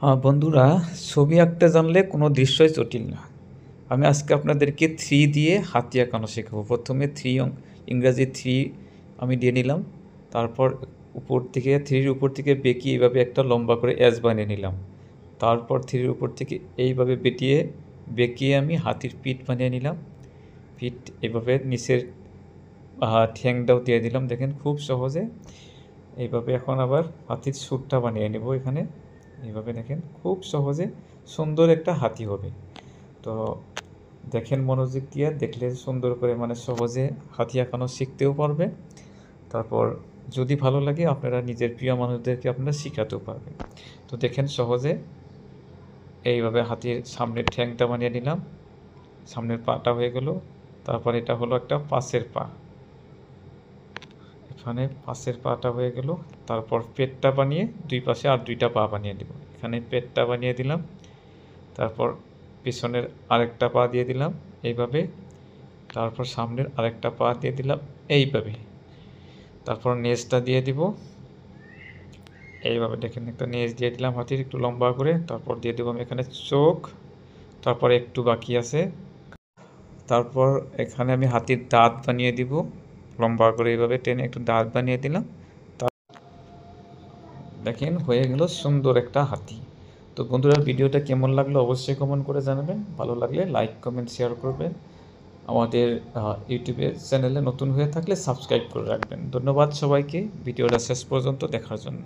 হ্যাঁ বন্ধুরা, ছবি আঁকতে জানলে কোনো দৃশ্যই জটিল না। আমি আজকে আপনাদেরকে 3 দিয়ে হাতি আঁকানো শেখাবো। প্রথমে ইংরাজি 3 আমি দিয়ে নিলাম। তারপর উপর থেকে 3-র উপর থেকে বেঁকিয়ে এইভাবে একটা লম্বা করে অ্যাজ বানিয়ে নিলাম। তারপর 3-র উপর থেকে এইভাবে বেঁকিয়ে আমি হাতির পিঠ বানিয়ে নিলাম। পিঠ এইভাবে নিচের ঠ্যাংটাও দিয়ে দিলাম। দেখেন খুব সহজে এইভাবে। এখন আবার হাতির সুরটা বানিয়ে নেব এখানে। এইভাবে দেখেন খুব সহজে সুন্দর একটা হাতি হবে। তো দেখেন মনোযোগ দিয়ে দেখলে সুন্দর করে সহজে হাতি আঁকানো শিখতেও পারবে। তারপর যদি ভালো লাগে আপনারা নিজের প্রিয় মানুষদেরকে আপনারা শেখাতেও পারবেন। তো দেখেন সহজে এইভাবে হাতির সামনের ঠ্যাংটা বানিয়ে নিলাম। সামনের পাটা হয়ে গেল। তারপর এটা হলো একটা পাশের পা। এখানে পাশের পাটা হয়ে গেল। তারপর পেটটা বানিয়ে দুই পাশে আর 2টা পা বানিয়ে দেব। এখানে পেটটা বানিয়ে দিলাম। তারপর পিছনের আরেকটা পা দিয়ে দিলাম এইভাবে। তারপর সামনের আরেকটা পা দিয়ে দিলাম এইভাবে। তারপর নেজটা দিয়ে দিব এইভাবে। দেখেন একটা নেজ দিয়ে দিলাম হাতির একটু লম্বা করে। তারপর দিয়ে দেবো আমি এখানে চোখ। তারপর একটু বাকি আছে। তারপর এখানে আমি হাতির দাঁত বানিয়ে দিব লম্বা করে এইভাবে টেনে একটু দাঁত বানিয়ে দিলাম। দেখেন হয়ে গেল সুন্দর একটা হাতি। তো বন্ধুরা, ভিডিওটা কেমন লাগলো অবশ্যই কমেন্ট করে জানাবেন। ভালো লাগলে লাইক কমেন্ট শেয়ার করবেন। আমাদের ইউটিউবের চ্যানেলে নতুন হয়ে থাকলে সাবস্ক্রাইব করে রাখবেন। ধন্যবাদ সবাইকে ভিডিওটা শেষ পর্যন্ত দেখার জন্য।